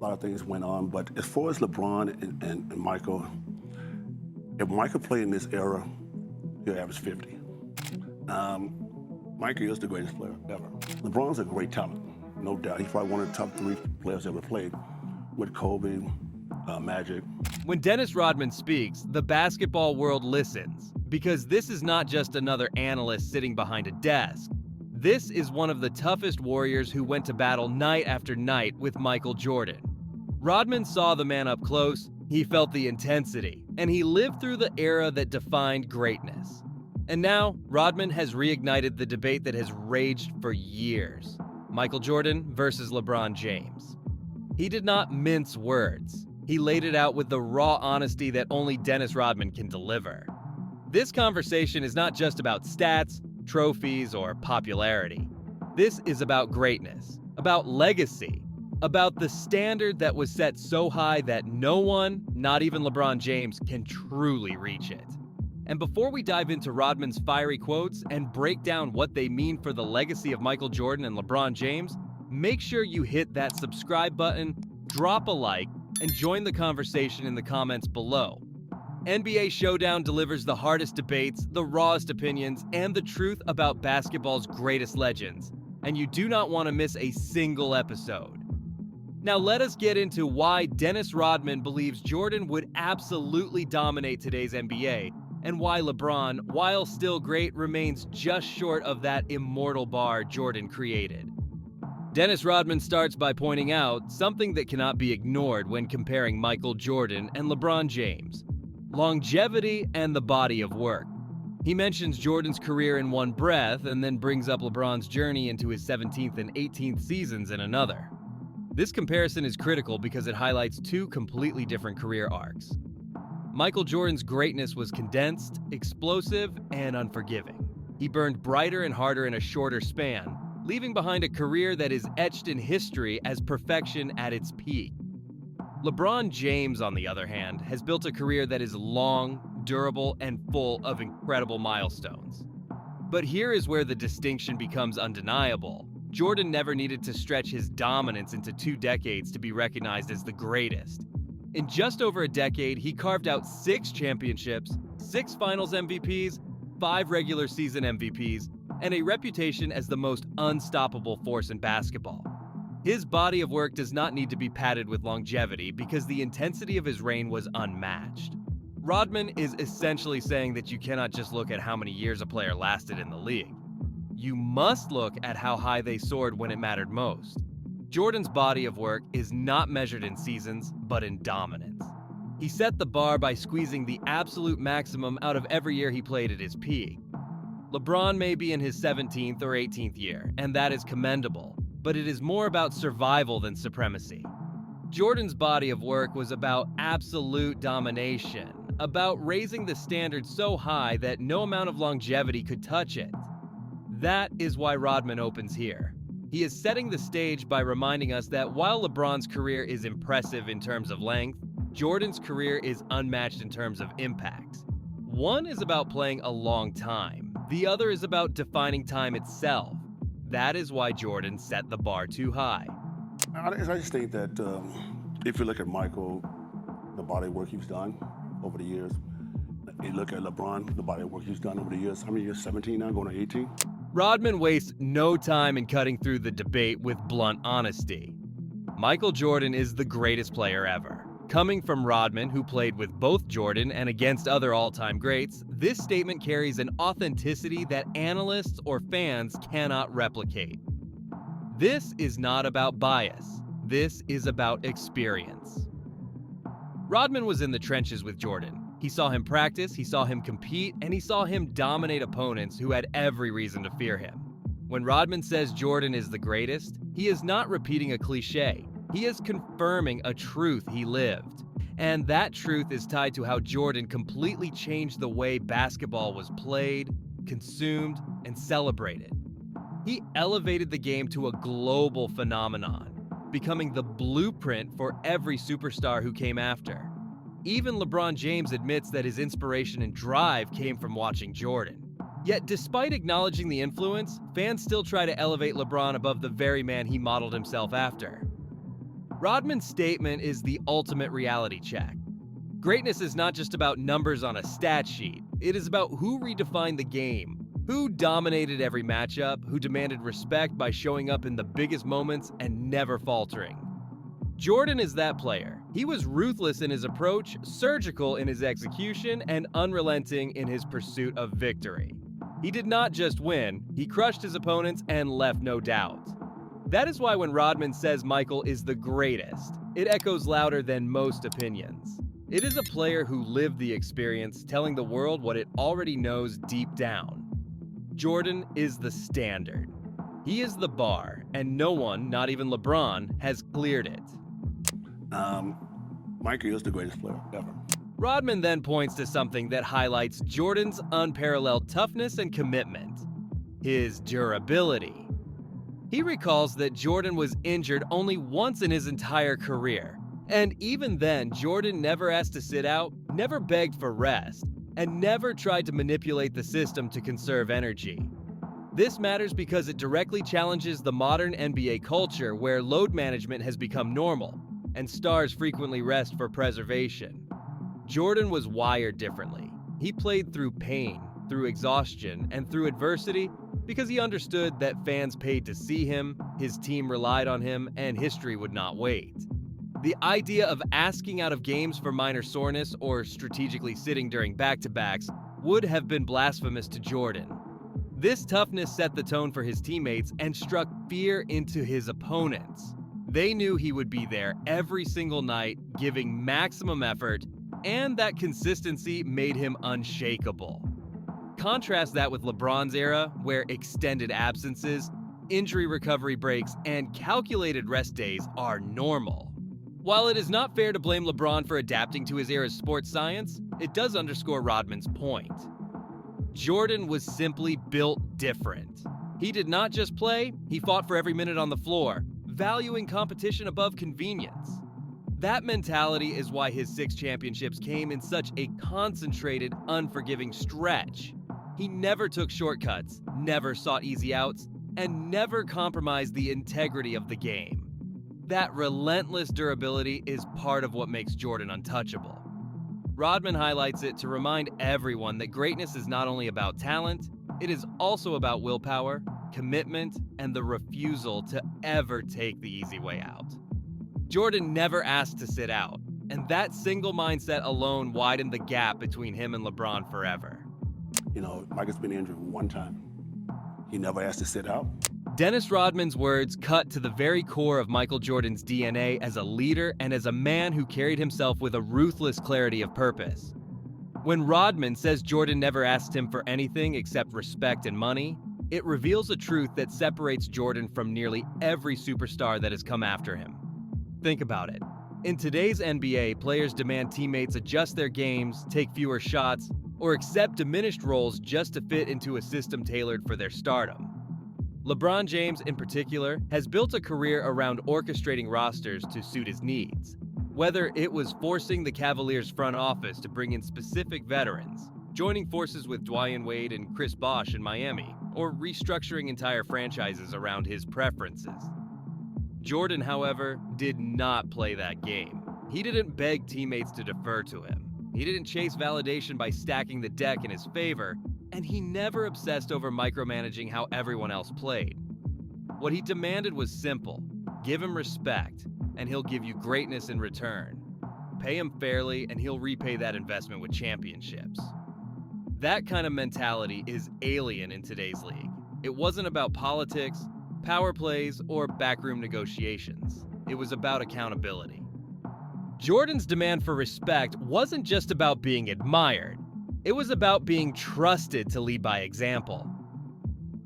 A lot of things went on. But as far as LeBron and Michael, if Michael played in this era, he'll average 50. Michael is the greatest player ever. LeBron's a great talent, no doubt. He's probably one of the top 3 players ever played with Kobe, Magic. When Dennis Rodman speaks, the basketball world listens, because this is not just another analyst sitting behind a desk. This is one of the toughest warriors who went to battle night after night with Michael Jordan. Rodman saw the man up close, he felt the intensity, and he lived through the era that defined greatness. And now, Rodman has reignited the debate that has raged for years. Michael Jordan versus LeBron James. He did not mince words. He laid it out with the raw honesty that only Dennis Rodman can deliver. This conversation is not just about stats, trophies, or popularity. This is about greatness, about legacy, about the standard that was set so high that no one, not even LeBron James, can truly reach it. And before we dive into Rodman's fiery quotes and break down what they mean for the legacy of Michael Jordan and LeBron James, make sure you hit that subscribe button, drop a like, and join the conversation in the comments below. NBA Showdown delivers the hardest debates, the rawest opinions, and the truth about basketball's greatest legends. And you do not want to miss a single episode. Now let us get into why Dennis Rodman believes Jordan would absolutely dominate today's NBA, and why LeBron, while still great, remains just short of that immortal bar Jordan created. Dennis Rodman starts by pointing out something that cannot be ignored when comparing Michael Jordan and LeBron James: longevity and the body of work. He mentions Jordan's career in one breath and then brings up LeBron's journey into his 17th and 18th seasons in another. This comparison is critical because it highlights 2 completely different career arcs. Michael Jordan's greatness was condensed, explosive, and unforgiving. He burned brighter and harder in a shorter span, leaving behind a career that is etched in history as perfection at its peak. LeBron James, on the other hand, has built a career that is long, durable, and full of incredible milestones. But here is where the distinction becomes undeniable. Jordan never needed to stretch his dominance into 2 decades to be recognized as the greatest. In just over a decade, he carved out 6 championships, 6 finals MVPs, 5 regular season MVPs, and a reputation as the most unstoppable force in basketball. His body of work does not need to be padded with longevity because the intensity of his reign was unmatched. Rodman is essentially saying that you cannot just look at how many years a player lasted in the league. You must look at how high they soared when it mattered most. Jordan's body of work is not measured in seasons, but in dominance. He set the bar by squeezing the absolute maximum out of every year he played at his peak. LeBron may be in his 17th or 18th year, and that is commendable, but it is more about survival than supremacy. Jordan's body of work was about absolute domination, about raising the standard so high that no amount of longevity could touch it. That is why Rodman opens here. He is setting the stage by reminding us that while LeBron's career is impressive in terms of length, Jordan's career is unmatched in terms of impact. One is about playing a long time. The other is about defining time itself. That is why Jordan set the bar too high. I just think that if you look at Michael, the body of work he's done over the years, you look at LeBron, the body of work he's done over the years. How many years? 17 now, going to 18? Rodman wastes no time in cutting through the debate with blunt honesty. Michael Jordan is the greatest player ever. Coming from Rodman, who played with both Jordan and against other all-time greats, this statement carries an authenticity that analysts or fans cannot replicate. This is not about bias. This is about experience. Rodman was in the trenches with Jordan. He saw him practice, he saw him compete, and he saw him dominate opponents who had every reason to fear him. When Rodman says Jordan is the greatest, he is not repeating a cliche. He is confirming a truth he lived. And that truth is tied to how Jordan completely changed the way basketball was played, consumed, and celebrated. He elevated the game to a global phenomenon, becoming the blueprint for every superstar who came after. Even LeBron James admits that his inspiration and drive came from watching Jordan. Yet despite acknowledging the influence, fans still try to elevate LeBron above the very man he modeled himself after. Rodman's statement is the ultimate reality check. Greatness is not just about numbers on a stat sheet. It is about who redefined the game, who dominated every matchup, who demanded respect by showing up in the biggest moments and never faltering. Jordan is that player. He was ruthless in his approach, surgical in his execution, and unrelenting in his pursuit of victory. He did not just win, he crushed his opponents and left no doubt. That is why when Rodman says Michael is the greatest, it echoes louder than most opinions. It is a player who lived the experience, telling the world what it already knows deep down. Jordan is the standard. He is the bar, and no one, not even LeBron, has cleared it. Michael is the greatest player ever. Rodman then points to something that highlights Jordan's unparalleled toughness and commitment: his durability. He recalls that Jordan was injured only once in his entire career, and even then, Jordan never asked to sit out, never begged for rest, and never tried to manipulate the system to conserve energy. This matters because it directly challenges the modern NBA culture where load management has become normal, and stars frequently rest for preservation. Jordan was wired differently. He played through pain, through exhaustion, and through adversity because he understood that fans paid to see him, his team relied on him, and history would not wait. The idea of asking out of games for minor soreness or strategically sitting during back-to-backs would have been blasphemous to Jordan. This toughness set the tone for his teammates and struck fear into his opponents. They knew he would be there every single night, giving maximum effort, and that consistency made him unshakable. Contrast that with LeBron's era, where extended absences, injury recovery breaks, and calculated rest days are normal. While it is not fair to blame LeBron for adapting to his era's sports science, it does underscore Rodman's point. Jordan was simply built different. He did not just play, he fought for every minute on the floor, valuing competition above convenience. That mentality is why his 6 championships came in such a concentrated, unforgiving stretch. He never took shortcuts, never sought easy outs, and never compromised the integrity of the game. That relentless durability is part of what makes Jordan untouchable. Rodman highlights it to remind everyone that greatness is not only about talent, it is also about willpower, commitment, and the refusal to ever take the easy way out. Jordan never asked to sit out, and that single mindset alone widened the gap between him and LeBron forever. You know, Michael's been injured one time. He never asked to sit out. Dennis Rodman's words cut to the very core of Michael Jordan's DNA as a leader and as a man who carried himself with a ruthless clarity of purpose. When Rodman says Jordan never asked him for anything except respect and money, it reveals a truth that separates Jordan from nearly every superstar that has come after him. Think about it. In today's NBA, players demand teammates adjust their games, take fewer shots, or accept diminished roles just to fit into a system tailored for their stardom. LeBron James, in particular, has built a career around orchestrating rosters to suit his needs. Whether it was forcing the Cavaliers' front office to bring in specific veterans, joining forces with Dwyane Wade and Chris Bosh in Miami, or restructuring entire franchises around his preferences. Jordan, however, did not play that game. He didn't beg teammates to defer to him. He didn't chase validation by stacking the deck in his favor, and he never obsessed over micromanaging how everyone else played. What he demanded was simple: give him respect, and he'll give you greatness in return. Pay him fairly, and he'll repay that investment with championships. That kind of mentality is alien in today's league. It wasn't about politics, power plays, or backroom negotiations. It was about accountability. Jordan's demand for respect wasn't just about being admired. It was about being trusted to lead by example.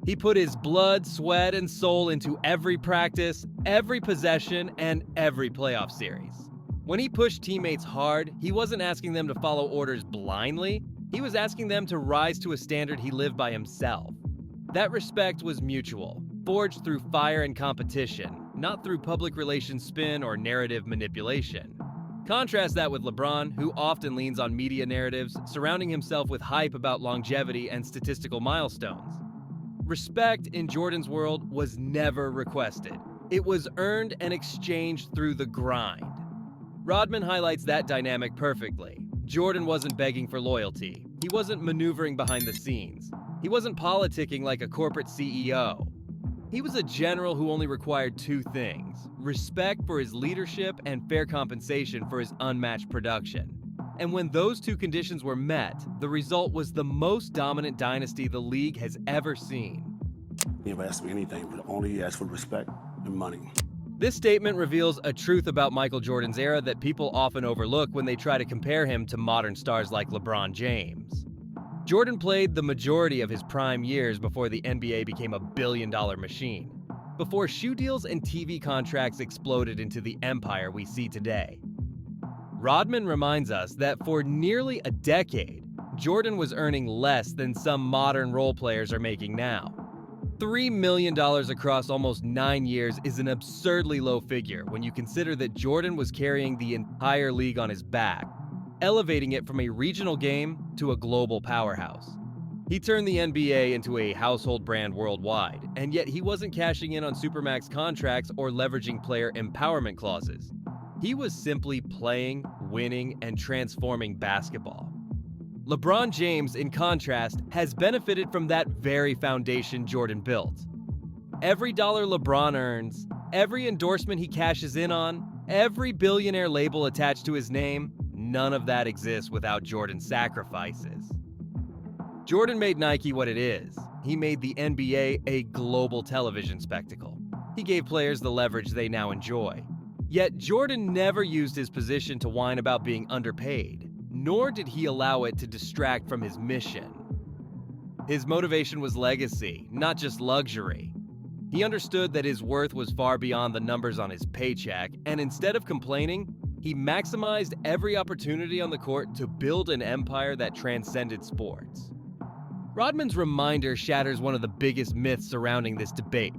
He put his blood, sweat, and soul into every practice, every possession, and every playoff series. When he pushed teammates hard, he wasn't asking them to follow orders blindly. He was asking them to rise to a standard he lived by himself. That respect was mutual, forged through fire and competition, not through public relations spin or narrative manipulation. Contrast that with LeBron, who often leans on media narratives, surrounding himself with hype about longevity and statistical milestones. Respect in Jordan's world was never requested. It was earned and exchanged through the grind. Rodman highlights that dynamic perfectly. Jordan wasn't begging for loyalty. He wasn't maneuvering behind the scenes. He wasn't politicking like a corporate CEO. He was a general who only required two things: respect for his leadership and fair compensation for his unmatched production. And when those two conditions were met, the result was the most dominant dynasty the league has ever seen. He never asked me anything, but only asked for respect and money. This statement reveals a truth about Michael Jordan's era that people often overlook when they try to compare him to modern stars like LeBron James. Jordan played the majority of his prime years before the NBA became a billion-dollar machine, before shoe deals and TV contracts exploded into the empire we see today. Rodman reminds us that for nearly a decade, Jordan was earning less than some modern role players are making now. $3 million across almost 9 years is an absurdly low figure when you consider that Jordan was carrying the entire league on his back, elevating it from a regional game to a global powerhouse. He turned the NBA into a household brand worldwide, and yet he wasn't cashing in on supermax contracts or leveraging player empowerment clauses. He was simply playing, winning, and transforming basketball. LeBron James, in contrast, has benefited from that very foundation Jordan built. Every dollar LeBron earns, every endorsement he cashes in on, every billionaire label attached to his name, none of that exists without Jordan's sacrifices. Jordan made Nike what it is. He made the NBA a global television spectacle. He gave players the leverage they now enjoy. Yet Jordan never used his position to whine about being underpaid, nor did he allow it to distract from his mission. His motivation was legacy, not just luxury. He understood that his worth was far beyond the numbers on his paycheck, and instead of complaining, he maximized every opportunity on the court to build an empire that transcended sports. Rodman's reminder shatters one of the biggest myths surrounding this debate.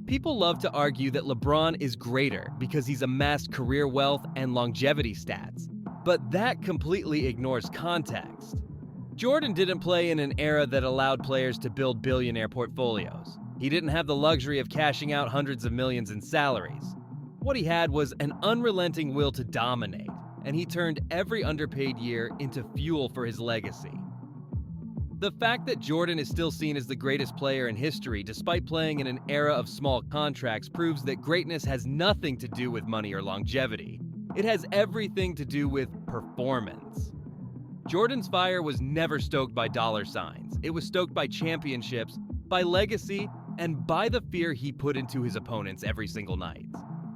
People love to argue that LeBron is greater because he's amassed career wealth and longevity stats, but that completely ignores context. Jordan didn't play in an era that allowed players to build billionaire portfolios. He didn't have the luxury of cashing out hundreds of millions in salaries. What he had was an unrelenting will to dominate, and he turned every underpaid year into fuel for his legacy. The fact that Jordan is still seen as the greatest player in history despite playing in an era of small contracts proves that greatness has nothing to do with money or longevity. It has everything to do with performance. Jordan's fire was never stoked by dollar signs. It was stoked by championships, by legacy, and by the fear he put into his opponents every single night.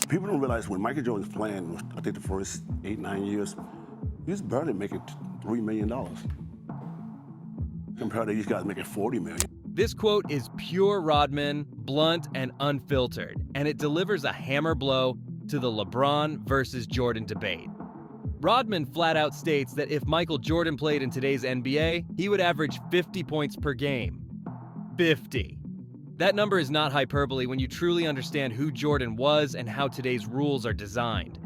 People don't realize when Michael Jordan was playing, I think the first 8-9 years, he was barely making $3 million. Compared to these guys making $40 million. This quote is pure Rodman, blunt and unfiltered, and it delivers a hammer blow to the LeBron versus Jordan debate. Rodman flat out states that if Michael Jordan played in today's NBA, he would average 50 points per game. 50. That number is not hyperbole when you truly understand who Jordan was and how today's rules are designed.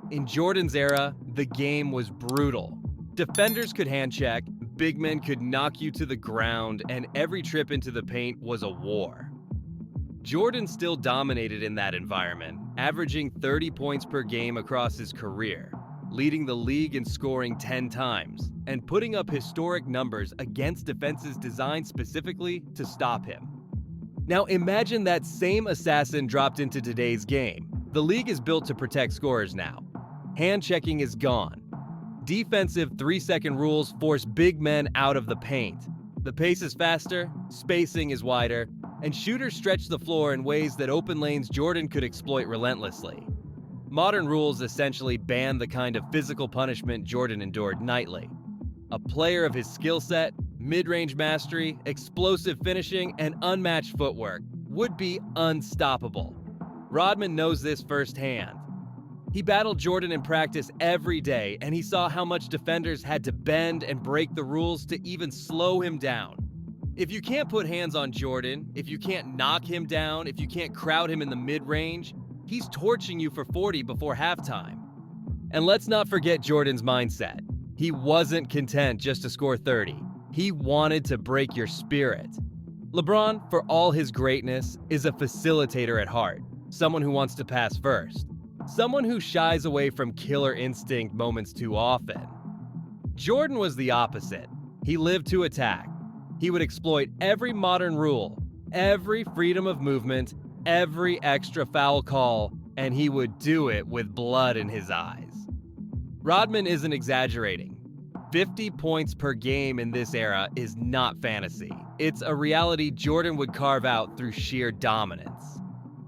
In Jordan's era, the game was brutal. Defenders could hand check, big men could knock you to the ground, and every trip into the paint was a war. Jordan still dominated in that environment, averaging 30 points per game across his career, leading the league in scoring 10 times, and putting up historic numbers against defenses designed specifically to stop him. Now imagine that same assassin dropped into today's game. The league is built to protect scorers now. Hand checking is gone. Defensive 3-second rules force big men out of the paint. The pace is faster, spacing is wider, and shooters stretch the floor in ways that open lanes Jordan could exploit relentlessly. Modern rules essentially ban the kind of physical punishment Jordan endured nightly. A player of his skill set, mid-range mastery, explosive finishing, and unmatched footwork would be unstoppable. Rodman knows this firsthand. He battled Jordan in practice every day, and he saw how much defenders had to bend and break the rules to even slow him down. If you can't put hands on Jordan, if you can't knock him down, if you can't crowd him in the mid-range, he's torching you for 40 before halftime. And let's not forget Jordan's mindset. He wasn't content just to score 30. He wanted to break your spirit. LeBron, for all his greatness, is a facilitator at heart. someone who wants to pass first, someone who shies away from killer instinct moments too often. Jordan was the opposite. He lived to attack. He would exploit every modern rule, every freedom of movement, every extra foul call, and he would do it with blood in his eyes. Rodman isn't exaggerating. 50 points per game in this era is not fantasy. It's a reality Jordan would carve out through sheer dominance.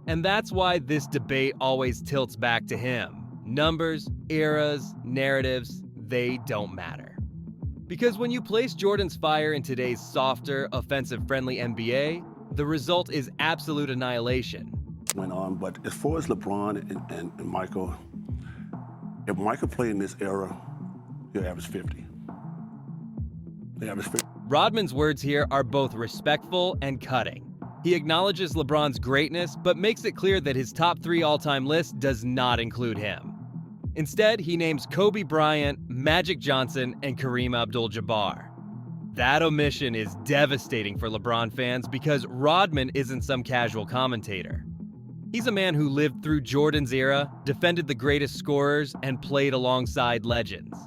And that's why this debate always tilts back to him. Numbers, eras, narratives, they don't matter. Because when you place Jordan's fire in today's softer, offensive-friendly NBA, the result is absolute annihilation. Went on, but as far as LeBron and Michael, if Michael played in this era, he'll average 50. They average 50. Rodman's words here are both respectful and cutting. He acknowledges LeBron's greatness, but makes it clear that his top 3 all-time list does not include him. Instead, he names Kobe Bryant, Magic Johnson, and Kareem Abdul-Jabbar. That omission is devastating for LeBron fans because Rodman isn't some casual commentator. He's a man who lived through Jordan's era, defended the greatest scorers, and played alongside legends.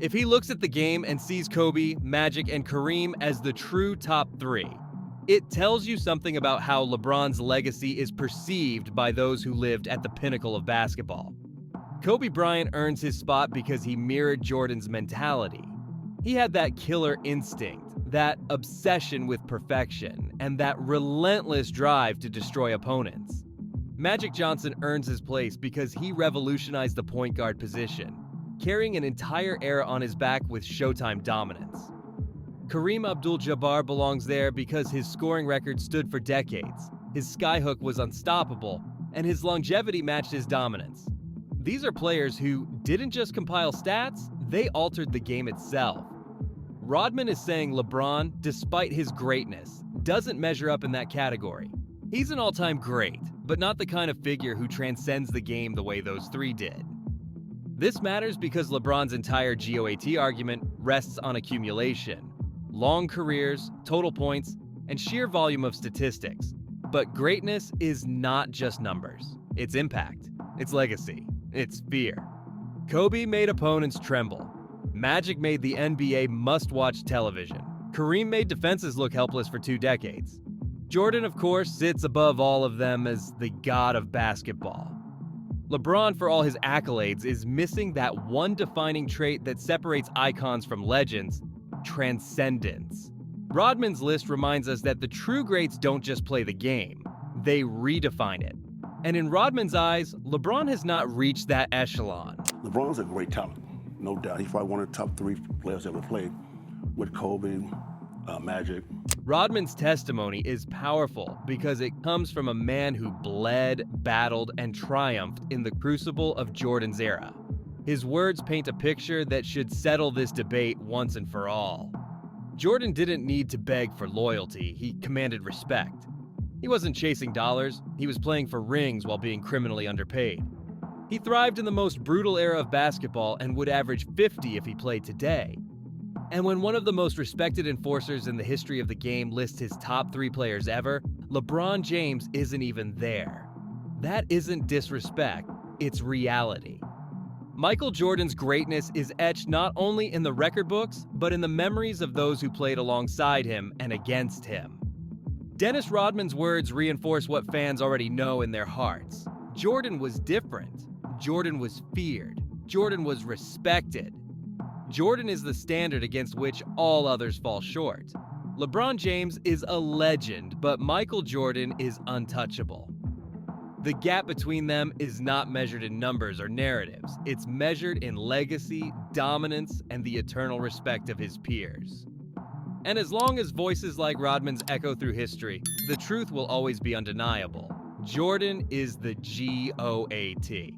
If he looks at the game and sees Kobe, Magic, and Kareem as the true top 3, it tells you something about how LeBron's legacy is perceived by those who lived at the pinnacle of basketball. Kobe Bryant earns his spot because he mirrored Jordan's mentality. He had that killer instinct, that obsession with perfection, and that relentless drive to destroy opponents. Magic Johnson earns his place because he revolutionized the point guard position, carrying an entire era on his back with Showtime dominance. Kareem Abdul-Jabbar belongs there because his scoring record stood for decades, his skyhook was unstoppable, and his longevity matched his dominance. These are players who didn't just compile stats, they altered the game itself. Rodman is saying LeBron, despite his greatness, doesn't measure up in that category. He's an all-time great, but not the kind of figure who transcends the game the way those 3 did. This matters because LeBron's entire GOAT argument rests on accumulation. Long careers, total points, and sheer volume of statistics. But greatness is not just numbers. It's impact. It's legacy. It's fear. Kobe made opponents tremble. Magic made the NBA must-watch television. Kareem made defenses look helpless for 2 decades. Jordan, of course, sits above all of them as the god of basketball. LeBron, for all his accolades, is missing that one defining trait that separates icons from legends: transcendence. Rodman's list reminds us that the true greats don't just play the game, they redefine it. And in Rodman's eyes, LeBron has not reached that echelon. LeBron's a great talent, no doubt. He's probably one of the top 3 players ever played with Kobe, Magic. Rodman's testimony is powerful because it comes from a man who bled, battled, and triumphed in the crucible of Jordan's era. His words paint a picture that should settle this debate once and for all. Jordan didn't need to beg for loyalty, he commanded respect. He wasn't chasing dollars, he was playing for rings while being criminally underpaid. He thrived in the most brutal era of basketball and would average 50 if he played today. And when one of the most respected enforcers in the history of the game lists his top 3 players ever, LeBron James isn't even there. That isn't disrespect, it's reality. Michael Jordan's greatness is etched not only in the record books, but in the memories of those who played alongside him and against him. Dennis Rodman's words reinforce what fans already know in their hearts. Jordan was different. Jordan was feared. Jordan was respected. Jordan is the standard against which all others fall short. LeBron James is a legend, but Michael Jordan is untouchable. The gap between them is not measured in numbers or narratives. It's measured in legacy, dominance, and the eternal respect of his peers. And as long as voices like Rodman's echo through history, the truth will always be undeniable. Jordan is the GOAT.